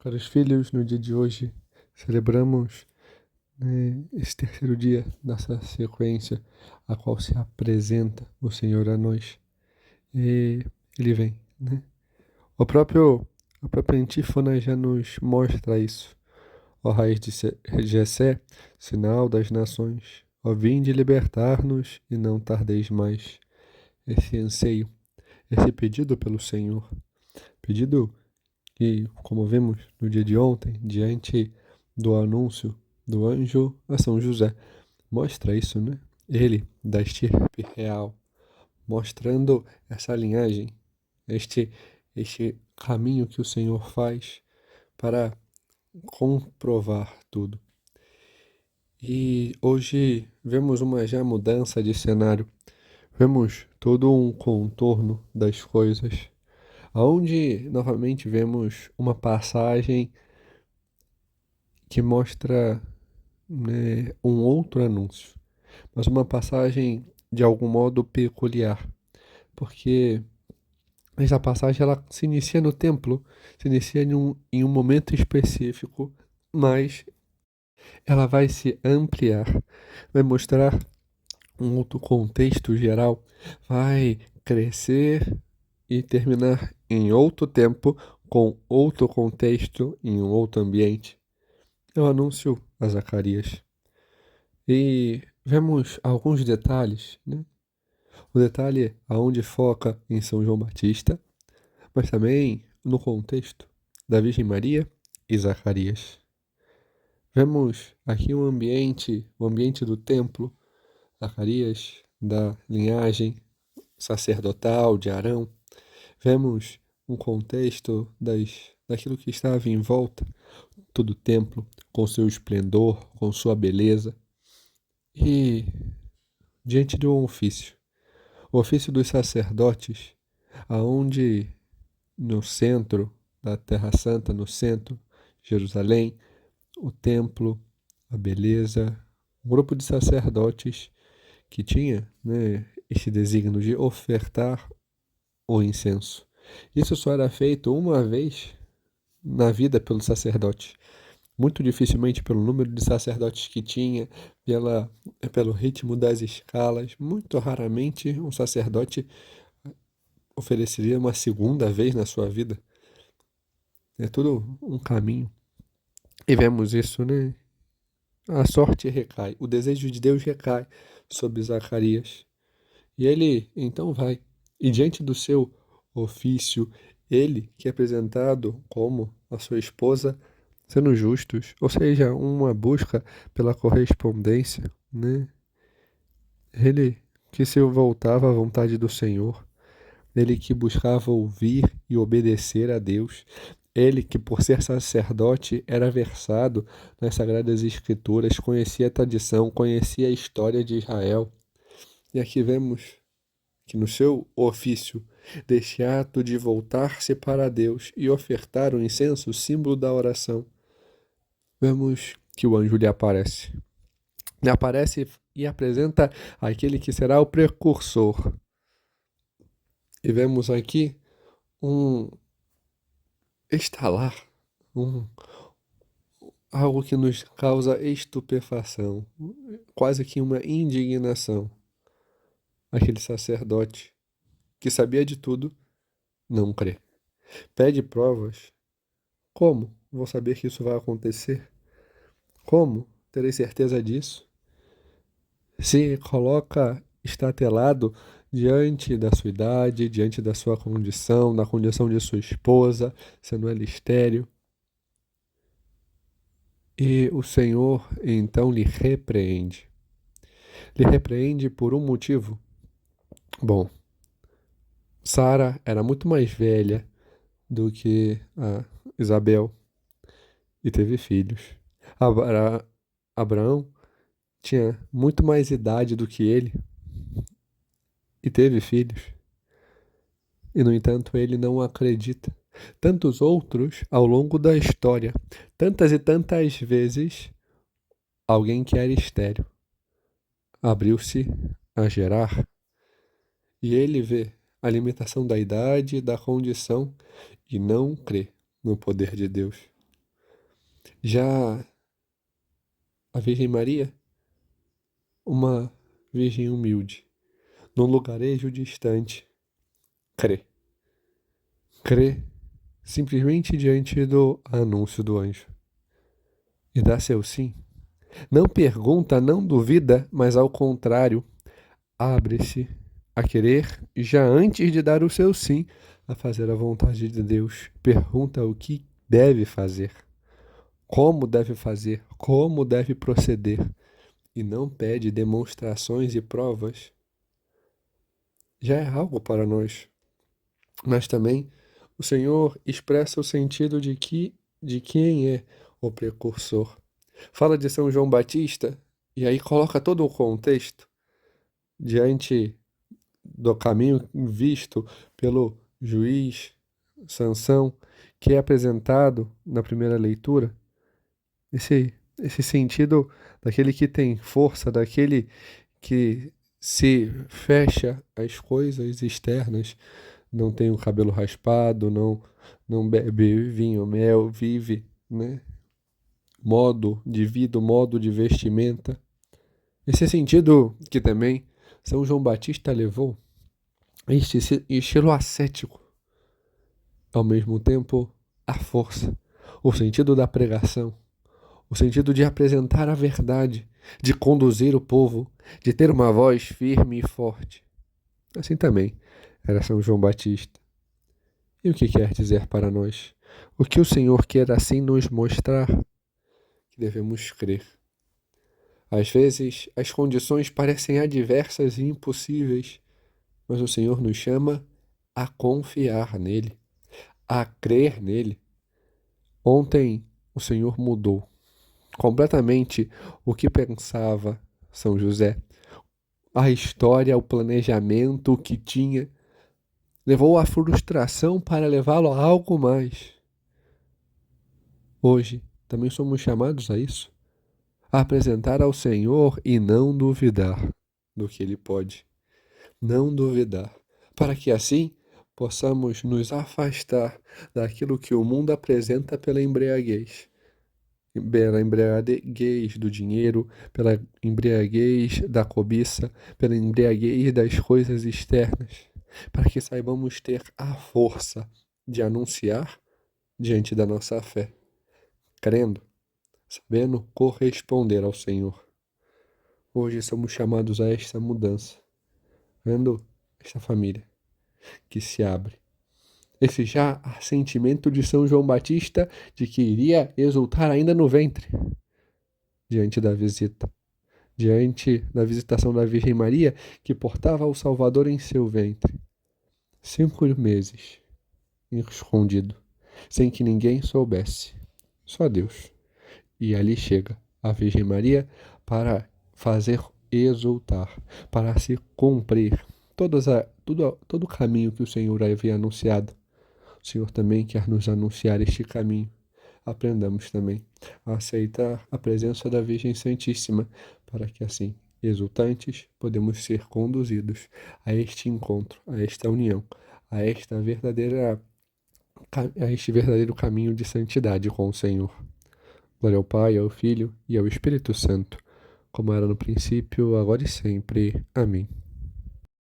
Caros filhos, no dia de hoje celebramos esse terceiro dia dessa sequência, a qual se apresenta o Senhor a nós. E Ele vem, né? A própria antífona já nos mostra isso. Ó raiz de Jessé, sinal das nações, ó vinde libertar-nos e não tardeis mais. Esse anseio, esse pedido pelo Senhor, pedido que, como vimos no dia de ontem, diante do anúncio do anjo a São José, mostra isso, né? Ele, da estirpe real, mostrando essa linhagem, este, este caminho que o Senhor faz para comprovar tudo. E hoje vemos uma já mudança de cenário, vemos todo um contorno das coisas, aonde novamente vemos uma passagem que mostra, né, um outro anúncio, mas uma passagem de algum modo peculiar, porque essa passagem ela se inicia no templo, se inicia em um momento específico, mas ela vai se ampliar, vai mostrar um outro contexto geral, vai crescer e terminar em outro tempo, com outro contexto, em um outro ambiente. É o anúncio a Zacarias. E vemos alguns detalhes, né? O detalhe aonde foca em São João Batista, mas também no contexto da Virgem Maria e Zacarias. Vemos aqui o ambiente do templo, Zacarias, da linhagem sacerdotal de Arão. Vemos um contexto daquilo que estava em volta, todo o templo, com seu esplendor, com sua beleza. E diante de um ofício, o ofício dos sacerdotes, aonde no centro da Terra Santa, no centro, Jerusalém, o templo, a beleza, um grupo de sacerdotes que tinha, né, este desígnio de ofertar o incenso. Isso só era feito uma vez na vida pelo sacerdote. Muito dificilmente pelo número de sacerdotes que tinha, pelo ritmo das escalas. Muito raramente um sacerdote ofereceria uma segunda vez na sua vida. É tudo um caminho. E vemos isso, né? A sorte recai, o desejo de Deus recai sobre Zacarias. E ele então vai. E diante do seu ofício, ele que é apresentado como a sua esposa, sendo justos, ou seja, uma busca pela correspondência, né? Ele que se voltava à vontade do Senhor, ele que buscava ouvir e obedecer a Deus, ele que por ser sacerdote era versado nas Sagradas Escrituras, conhecia a tradição, conhecia a história de Israel. E aqui vemos que no seu ofício, deste ato de voltar-se para Deus e ofertar o incenso, símbolo da oração, vemos que o anjo lhe aparece. Lhe aparece e apresenta aquele que será o precursor. E vemos aqui um estalar, algo que nos causa estupefação, quase que uma indignação. Aquele sacerdote que sabia de tudo, não crê. Pede provas. Como vou saber que isso vai acontecer? Como terei certeza disso? Se coloca estatelado diante da sua idade, diante da sua condição, da condição de sua esposa, sendo ela estéril. E o Senhor então lhe repreende. Lhe repreende por um motivo. Bom, Sara era muito mais velha do que a Isabel e teve filhos. Abraão tinha muito mais idade do que ele e teve filhos. E, no entanto, ele não acredita. Tantos outros ao longo da história, tantas e tantas vezes, alguém que era estéril abriu-se a gerar e ele vê a limitação da idade e da condição e não crê no poder de Deus. Já a Virgem Maria, uma virgem humilde, num lugarejo distante, crê. Crê simplesmente diante do anúncio do anjo e dá seu sim. Não pergunta, não duvida, mas ao contrário, abre-se a querer já antes de dar o seu sim a fazer a vontade de Deus. Pergunta o que deve fazer, como deve proceder e não pede demonstrações e provas. Já é algo para nós, mas também o Senhor expressa o sentido de quem é o precursor. Fala de São João Batista e aí coloca todo o contexto diante do caminho visto pelo juiz Sansão, que é apresentado na primeira leitura. Esse sentido daquele que tem força, daquele que se fecha às coisas externas, não tem o cabelo raspado, não bebe vinho, mel, vive, né? Modo de vida, modo de vestimenta. Esse sentido que também São João Batista levou, este estilo ascético, ao mesmo tempo a força, o sentido da pregação, o sentido de apresentar a verdade, de conduzir o povo, de ter uma voz firme e forte. Assim também era São João Batista. E o que quer dizer para nós? O que o Senhor quer assim nos mostrar? Que devemos crer. Às vezes, as condições parecem adversas e impossíveis, mas o Senhor nos chama a confiar nele, a crer nele. Ontem, o Senhor mudou completamente o que pensava São José. A história, o planejamento que tinha, levou à frustração para levá-lo a algo mais. Hoje, também somos chamados a isso, a apresentar ao Senhor e não duvidar do que Ele pode. Não duvidar, para que assim possamos nos afastar daquilo que o mundo apresenta pela embriaguez do dinheiro, pela embriaguez da cobiça, pela embriaguez das coisas externas, para que saibamos ter a força de anunciar diante da nossa fé, crendo, sabendo corresponder ao Senhor. Hoje somos chamados a esta mudança, vendo esta família que se abre. Esse já assentimento de São João Batista de que iria exultar ainda no ventre, diante da visita, diante da visitação da Virgem Maria, que portava o Salvador em seu ventre. 5 meses, escondido, sem que ninguém soubesse, só Deus. E ali chega a Virgem Maria para fazer exultar, para se cumprir todo o caminho que o Senhor havia anunciado. O Senhor também quer nos anunciar este caminho. Aprendamos também a aceitar a presença da Virgem Santíssima, para que assim, exultantes, podemos ser conduzidos a este encontro, a esta união, a este verdadeiro caminho de santidade com o Senhor. Glória ao Pai, ao Filho e ao Espírito Santo, como era no princípio, agora e sempre. Amém.